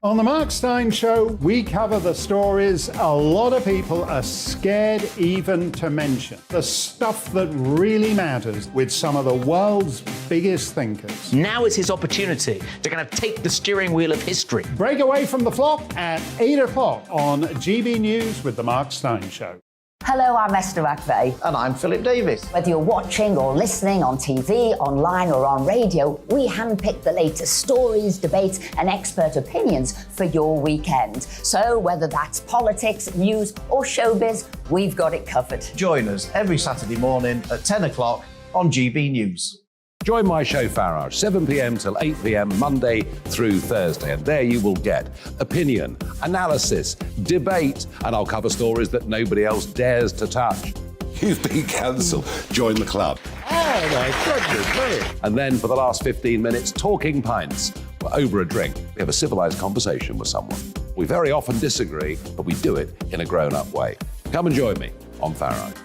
On the Mark Steyn Show, we cover the stories a lot of people are scared even to mention. The stuff that really matters with some of the world's biggest thinkers. Now is his opportunity to kind of take the steering wheel of history. Break away from the flock at 8 o'clock on GB News with the Mark Steyn Show. Hello, I'm Esther McVeigh. And I'm Philip Davis. Whether you're watching or listening on TV, online or on radio, we handpick the latest stories, debates and expert opinions for your weekend. So whether that's politics, news or showbiz, we've got it covered. Join us every Saturday morning at 10 o'clock on GB News. Join my show Farage, 7 p.m. till 8 p.m. Monday through Thursday. And there you will get opinion, analysis, debate, and I'll cover stories that nobody else dares to touch. You've been cancelled. Join the club. Oh my goodness me. And then for the last 15 minutes, talking pints. We're over a drink. We have a civilized conversation with someone. We very often disagree, but we do it in a grown-up way. Come and join me on Farage.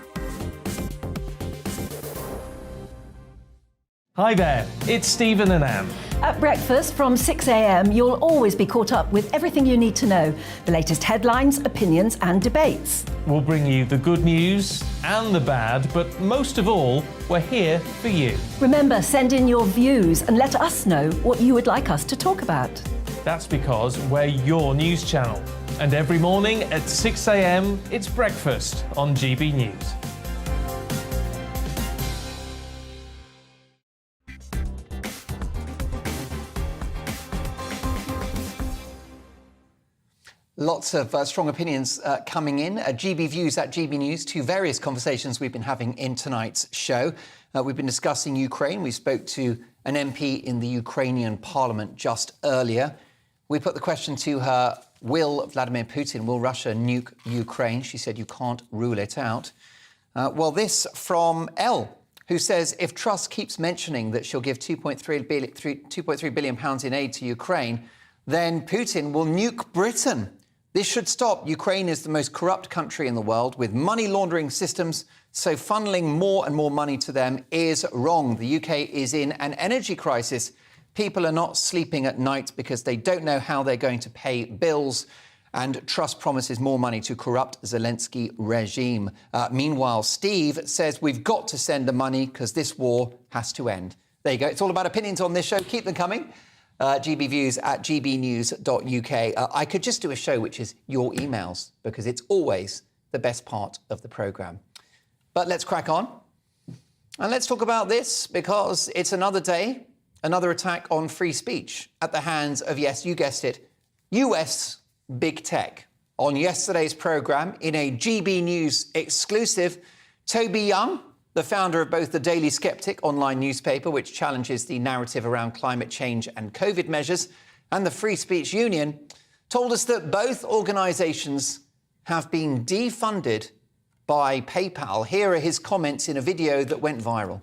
Hi there, it's Stephen and Anne. At breakfast from 6 a.m, you'll always be caught up with everything you need to know, the latest headlines, opinions and debates. We'll bring you the good news and the bad, but most of all, we're here for you. Remember, send in your views and let us know what you would like us to talk about. That's because we're your news channel. And every morning at 6 a.m, it's breakfast on GB News. Lots of strong opinions coming in. GB Views at GB News, two various conversations we've been having in tonight's show. We've been discussing Ukraine. We spoke to an MP in the Ukrainian parliament just earlier. We put the question to her, will Vladimir Putin, will Russia nuke Ukraine? She said you can't rule it out. Well, this from Elle, who says if Truss keeps mentioning that she'll give £2.3 billion in aid to Ukraine, then Putin will nuke Britain. This should stop. Ukraine is the most corrupt country in the world with money laundering systems, so funneling more and more money to them is wrong. The UK is in an energy crisis. People are not sleeping at night because they don't know how they're going to pay bills, and Truss promises more money to corrupt Zelensky regime. Meanwhile, Steve says we've got to send the money because this war has to end. There you go. It's all about opinions on this show. Keep them coming. GB Views at gbnews.uk. I could just do a show which is your emails because it's always the best part of the programme. But let's crack on. And let's talk about this because it's another day, another attack on free speech at the hands of, yes, you guessed it, US big tech. On yesterday's programme, in a GB News exclusive, Toby Young, the founder of both the Daily Sceptic online newspaper, which challenges the narrative around climate change and COVID measures, and the Free Speech Union, told us that both organisations have been defunded by PayPal. Here are his comments in a video that went viral.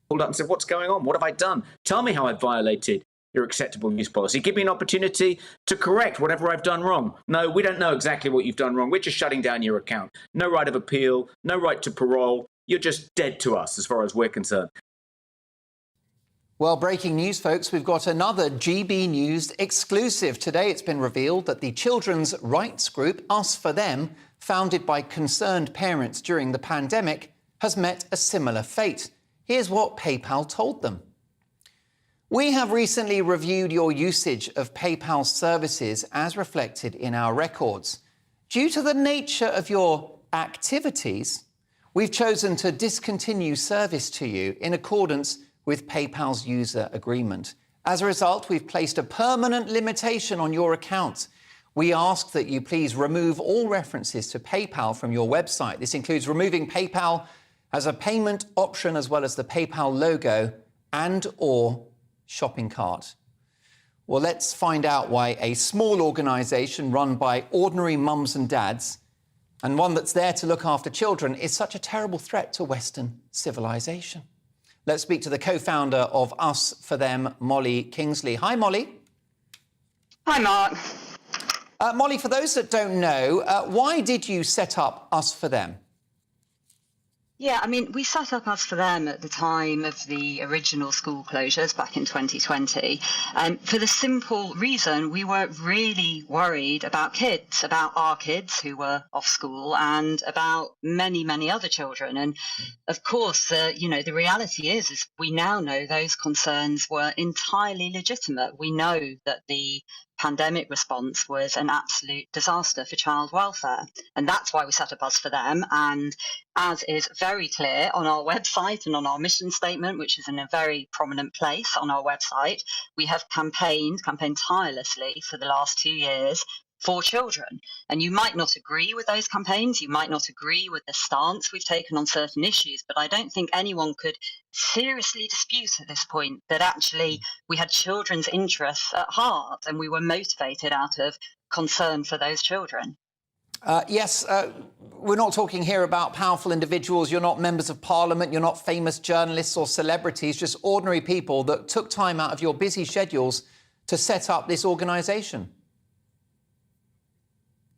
Pulled up and said, what's going on? What have I done? Tell me how I've violated your acceptable news policy. Give me an opportunity to correct whatever I've done wrong. No, we don't know exactly what you've done wrong. We're just shutting down your account. No right of appeal, no right to parole. You're just dead to us as far as we're concerned. Well, breaking news, folks, we've got another GB News exclusive. Today it's been revealed that the children's rights group Us For Them, founded by concerned parents during the pandemic, has met a similar fate. Here's what PayPal told them. We have recently reviewed your usage of PayPal services as reflected in our records. Due to the nature of your activities, we've chosen to discontinue service to you in accordance with PayPal's user agreement. As a result, we've placed a permanent limitation on your account. We ask that you please remove all references to PayPal from your website. This includes removing PayPal as a payment option, as well as the PayPal logo and/or shopping cart. Well, let's find out why a small organisation run by ordinary mums and dads, and one that's there to look after children, is such a terrible threat to Western civilization. Let's speak to the co-founder of Us For Them, Molly Kingsley. Hi, Molly. Hi, Mark. Molly, for those that don't know, why did you set up Us For Them? Yeah, I mean, we set up Us For Them at the time of the original school closures back in 2020 for the simple reason we were really worried about kids, about our kids who were off school and about many, many other children. And of course, the reality is we now know those concerns were entirely legitimate. We know that the pandemic response was an absolute disaster for child welfare. And that's why we set up Us For Them. And as is very clear on our website and on our mission statement, which is in a very prominent place on our website, we have campaigned tirelessly for the last 2 years for children. And you might not agree with those campaigns, you might not agree with the stance we've taken on certain issues, but I don't think anyone could seriously dispute at this point that actually we had children's interests at heart and we were motivated out of concern for those children. Yes, we're not talking here about powerful individuals. You're not members of parliament. You're not famous journalists or celebrities, just ordinary people that took time out of your busy schedules to set up this organisation.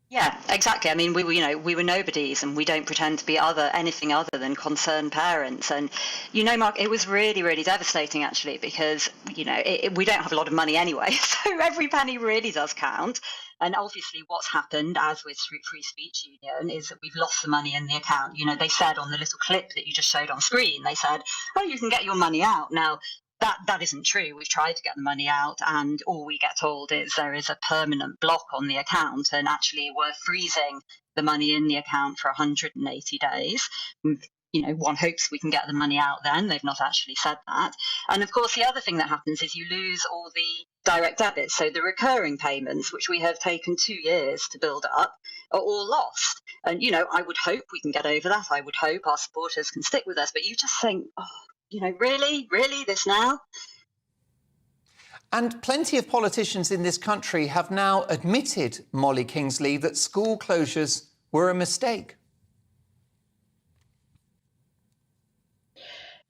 Yeah, exactly. I mean, we were nobodies and we don't pretend to be anything other than concerned parents. And, Mark, it was really, really devastating, actually, because, we don't have a lot of money anyway. So every penny really does count. And obviously what's happened, as with Free Speech Union, is that we've lost the money in the account. They said on the little clip that you just showed on screen, they said, oh, you can get your money out. Now, that isn't true. We've tried to get the money out and all we get told is there is a permanent block on the account and actually we're freezing the money in the account for 180 days. One hopes we can get the money out then. They've not actually said that. And of course, the other thing that happens is you lose all the direct debits. So the recurring payments, which we have taken 2 years to build up, are all lost. And, I would hope we can get over that. I would hope our supporters can stick with us. But you just think, really, this now? And plenty of politicians in this country have now admitted, Molly Kingsley, that school closures were a mistake.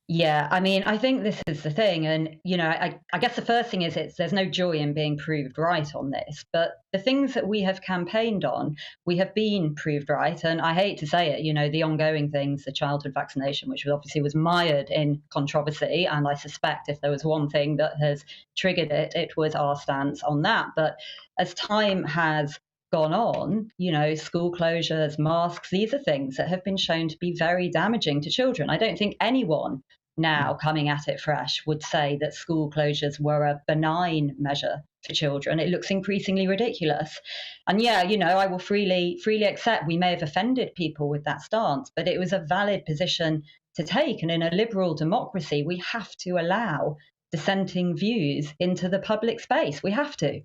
Yeah, I mean, I think this is the thing. And, I guess the first thing is there's no joy in being proved right on this. But the things that we have campaigned on, we have been proved right. And I hate to say it, the ongoing things, the childhood vaccination, which obviously was mired in controversy. And I suspect if there was one thing that has triggered it, it was our stance on that. But as time has gone on, school closures, masks, these are things that have been shown to be very damaging to children. I don't think anyone now coming at it fresh would say that school closures were a benign measure for children. It looks increasingly ridiculous. And yeah, I will freely accept we may have offended people with that stance, but it was a valid position to take. And in a liberal democracy, we have to allow dissenting views into the public space. We have to.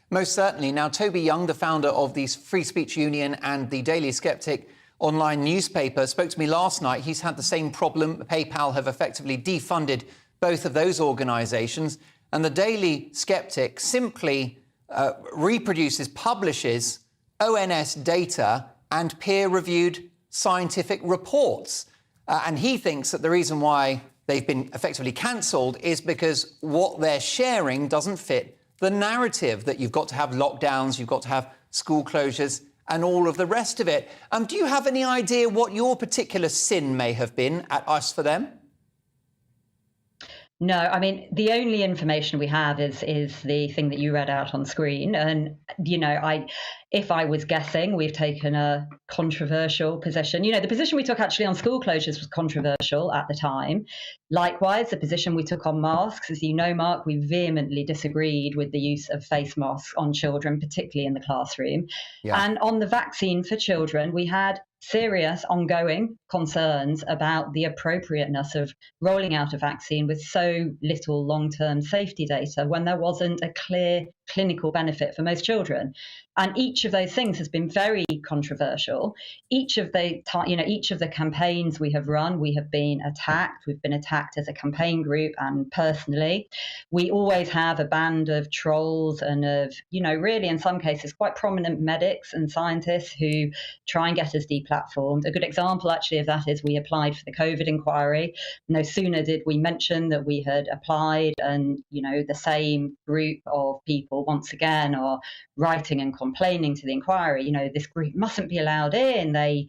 Most certainly. Now, Toby Young, the founder of the Free Speech Union and the Daily Sceptic online newspaper, spoke to me last night. He's had the same problem. PayPal have effectively defunded both of those organisations. And the Daily Sceptic simply publishes ONS data and peer-reviewed scientific reports. And he thinks that the reason why they've been effectively cancelled is because what they're sharing doesn't fit the narrative that you've got to have lockdowns, you've got to have school closures and all of the rest of it. Do you have any idea what your particular sin may have been at Us For Them? No, I mean, the only information we have is the thing that you read out on screen. And, if I was guessing, we've taken a controversial position. The position we took actually on school closures was controversial at the time. Likewise, the position we took on masks, as you know, Mark, we vehemently disagreed with the use of face masks on children, particularly in the classroom. Yeah. And on the vaccine for children, we had serious ongoing concerns about the appropriateness of rolling out a vaccine with so little long-term safety data when there wasn't a clear clinical benefit for most children. And each of those things has been very controversial. Each of the campaigns we have run, we have been attacked. We've been attacked as a campaign group and personally. We always have a band of trolls and of, really in some cases quite prominent medics and scientists who try and get us deplatformed. A good example actually of that is we applied for the COVID inquiry. No sooner did we mention that we had applied and, the same group of people once again are writing and complaining to the inquiry, this group mustn't be allowed in. They're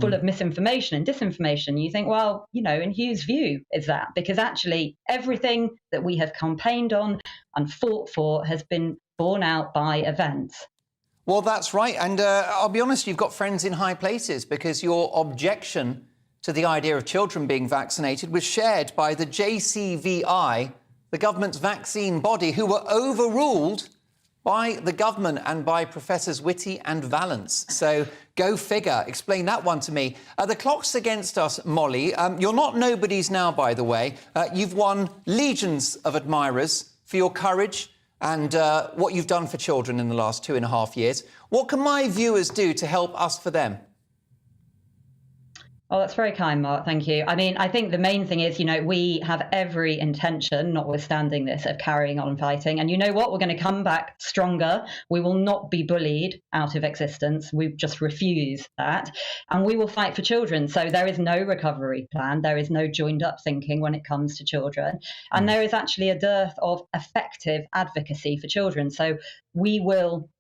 full of misinformation and disinformation. You think, well, in whose view is that? Because actually everything that we have campaigned on and fought for has been borne out by events. Well, that's right. And I'll be honest, you've got friends in high places because your objection to the idea of children being vaccinated was shared by the JCVI, the government's vaccine body, who were overruled by the government and by Professors Whitty and Vallance. So go figure. Explain that one to me. The clock's against us, Molly. You're not nobodies now, by the way. You've won legions of admirers for your courage and what you've done for children in the last 2.5 years. What can my viewers do to help us for them? Oh, that's very kind, Mark. Thank you. I mean, I think the main thing is, we have every intention, notwithstanding this, of carrying on fighting. And you know what? We're going to come back stronger. We will not be bullied out of existence. We just refuse that. And we will fight for children. So there is no recovery plan. There is no joined up thinking when it comes to children. And there is actually a dearth of effective advocacy for children. So we will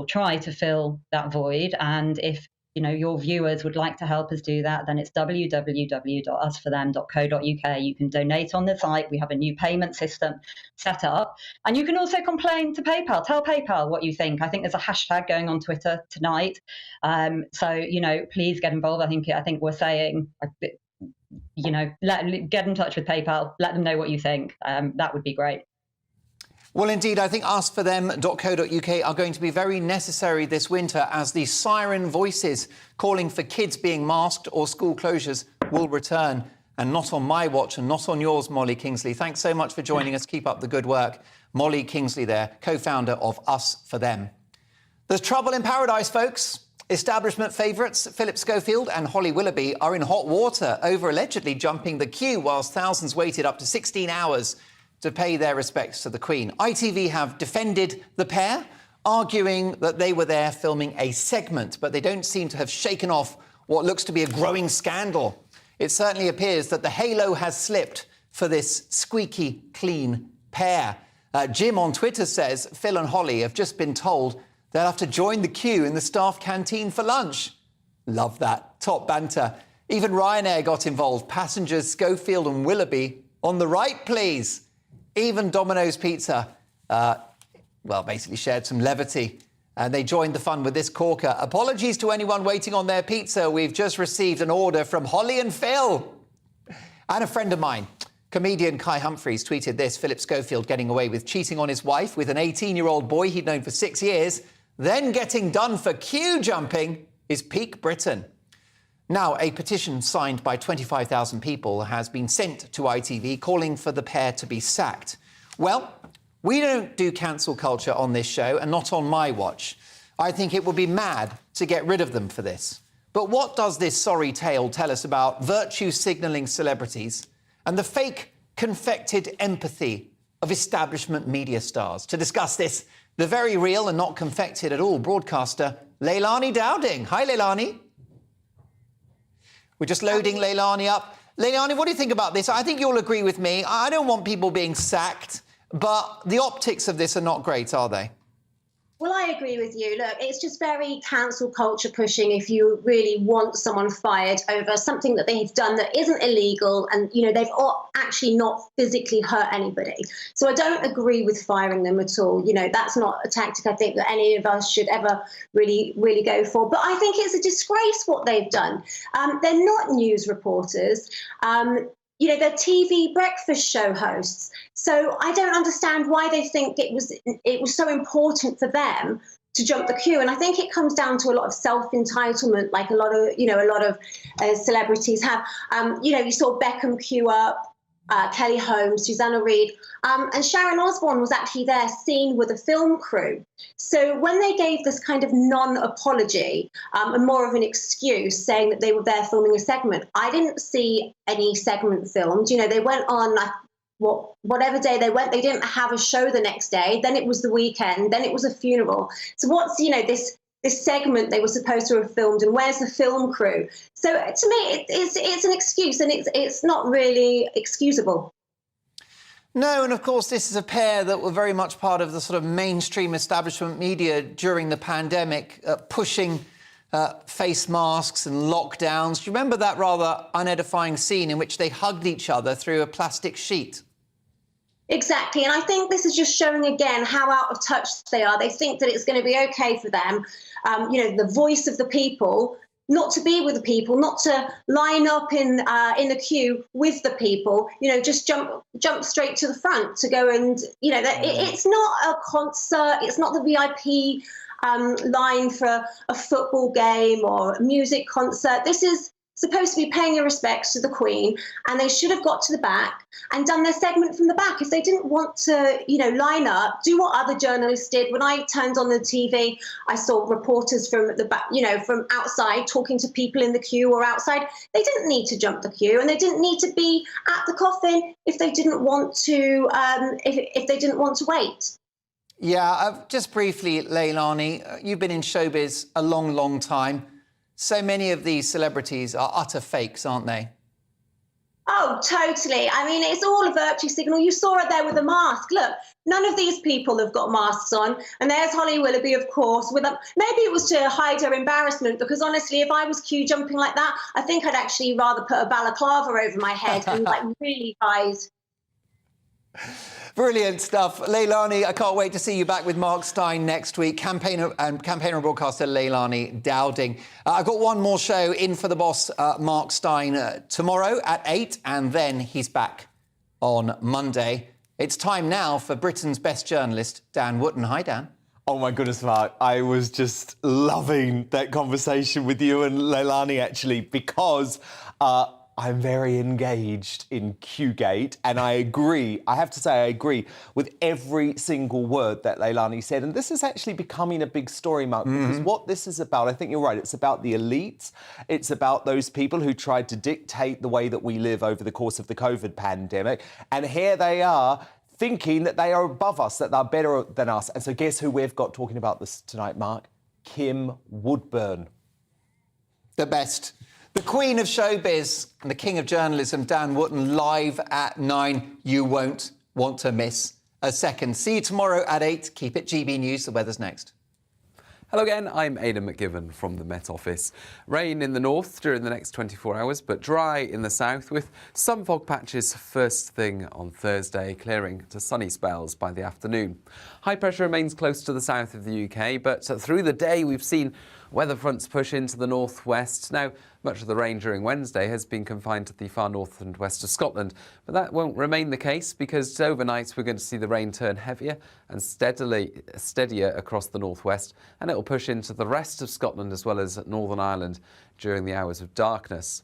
try to fill that void. And if your viewers would like to help us do that, then it's www.usforthem.co.uk. You can donate on the site. We have a new payment system set up. And you can also complain to PayPal. Tell PayPal what you think. I think there's a hashtag going on Twitter tonight. So, please get involved. I think we're saying, get in touch with PayPal. Let them know what you think. That would be great. Well, indeed, I think usforthem.co.uk are going to be very necessary this winter as the siren voices calling for kids being masked or school closures will return. And not on my watch and not on yours, Molly Kingsley. Thanks so much for joining us. Keep up the good work. Molly Kingsley there, co-founder of Us For Them. There's trouble in paradise, folks. Establishment favourites Philip Schofield and Holly Willoughby are in hot water over allegedly jumping the queue whilst thousands waited up to 16 hours to pay their respects to the Queen. ITV have defended the pair, arguing that they were there filming a segment, but they don't seem to have shaken off what looks to be a growing scandal. It certainly appears that the halo has slipped for this squeaky clean pair. Jim on Twitter says Phil and Holly have just been told they'll have to join the queue in the staff canteen for lunch. Love that. Top banter. Even Ryanair got involved. Passengers Schofield and Willoughby on the right, please. Even Domino's Pizza, basically shared some levity. And they joined the fun with this corker. Apologies to anyone waiting on their pizza. We've just received an order from Holly and Phil. And a friend of mine, comedian Kai Humphries, tweeted this. Philip Schofield getting away with cheating on his wife with an 18-year-old boy he'd known for 6 years, then getting done for queue jumping is peak Britain. Now, a petition signed by 25,000 people has been sent to ITV calling for the pair to be sacked. Well, we don't do cancel culture on this show, and not on my watch. I think it would be mad to get rid of them for this. But what does this sorry tale tell us about virtue signalling celebrities and the fake, confected empathy of establishment media stars? To discuss this, the very real and not confected at all broadcaster, Leilani Dowding. Hi, Leilani. We're just loading Leilani up. Leilani, what do you think about this? I think you'll agree with me. I don't want people being sacked, but the optics of this are not great, are they? Well, I agree with you. Look, it's just very cancel culture pushing if you really want someone fired over something that they've done that isn't illegal and, they've actually not physically hurt anybody. So I don't agree with firing them at all. That's not a tactic I think that any of us should ever really, really go for. But I think it's a disgrace what they've done. They're not news reporters. They're TV breakfast show hosts. So I don't understand why they think it was so important for them to jump the queue. And I think it comes down to a lot of self-entitlement, like a lot of celebrities have. You saw Beckham queue up. Kelly Holmes, Susanna Reid, and Sharon Osbourne was actually there seen with a film crew. So when they gave this kind of non-apology and more of an excuse saying that they were there filming a segment, I didn't see any segment filmed. You know, they went on whatever day they went, they didn't have a show the next day, then it was the weekend, then it was a funeral. So what's, you know, this segment they were supposed to have filmed, and where's the film crew? So to me, it's an excuse, and it's not really excusable. No, and of course, this is a pair that were very much part of the sort of mainstream establishment media during the pandemic, pushing face masks and lockdowns. Do you remember that rather unedifying scene in which they hugged each other through a plastic sheet? Exactly, and I think this is just showing again how out of touch they are. They think that it's going to be okay for them, you know, the voice of the people, not to be with the people, not to line up in the queue with the people, you know, just jump straight to the front to go and, you know, it's not a concert, it's not the VIP line for a football game or a music concert. This is supposed to be paying your respects to the Queen, and they should have got to the back and done their segment from the back. If they didn't want to, you know, line up, do what other journalists did. When I turned on the TV, I saw reporters from the back, you know, from outside talking to people in the queue or outside. They didn't need to jump the queue, and they didn't need to be at the coffin if they didn't want to, if they didn't want to wait. Yeah, just briefly, Leilani, you've been in showbiz a long, long time. So many of these celebrities are utter fakes, aren't they? Oh, totally. I mean, it's all a virtue signal. You saw it there with a mask. Look, none of these people have got masks on. And there's Holly Willoughby, of course, with a, maybe it was to hide her embarrassment, because honestly, if I was queue jumping like that, I think I'd actually rather put a balaclava over my head and like really hide. Brilliant stuff. Leilani, I can't wait to see you back with Mark Steyn next week. Campaigner and broadcaster Leilani Dowding. I've got one more show in for the boss, Mark Steyn, tomorrow at 8, and then he's back on Monday. It's time now for Britain's best journalist, Dan Wootton. Hi, Dan. Oh, my goodness, Mark. I was just loving that conversation with you and Leilani, actually, because I'm very engaged in Qgate, and I agree, I have to say I agree with every single word that Leilani said. And this is actually becoming a big story, Mark, because what this is about, I think you're right, it's about the elites. It's about those people who tried to dictate the way that we live over the course of the COVID pandemic. And here they are thinking that they are above us, that they're better than us. And so guess who we've got talking about this tonight, Mark? Kim Woodburn. The best. The Queen of Showbiz and the King of Journalism, Dan Wootton, live at 9. You won't want to miss a second. See you tomorrow at 8. Keep it GB News. The weather's next. Hello again, I'm Aidan McGibbon from the Met Office. Rain in the north during the next 24 hours, but dry in the south with some fog patches first thing on Thursday, clearing to sunny spells by the afternoon. High pressure remains close to the south of the UK, but through the day we've seen weather fronts push into the northwest. Now, much of the rain during Wednesday has been confined to the far north and west of Scotland, but that won't remain the case because overnight we're going to see the rain turn heavier and steadier across the northwest, and it'll push into the rest of Scotland as well as Northern Ireland during the hours of darkness.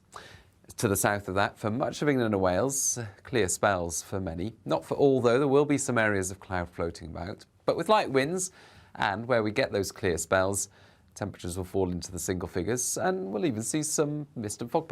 To the south of that, for much of England and Wales, clear spells for many. Not for all, though. There will be some areas of cloud floating about, but with light winds and where we get those clear spells, temperatures will fall into the single figures, and we'll even see some mist and fog patches.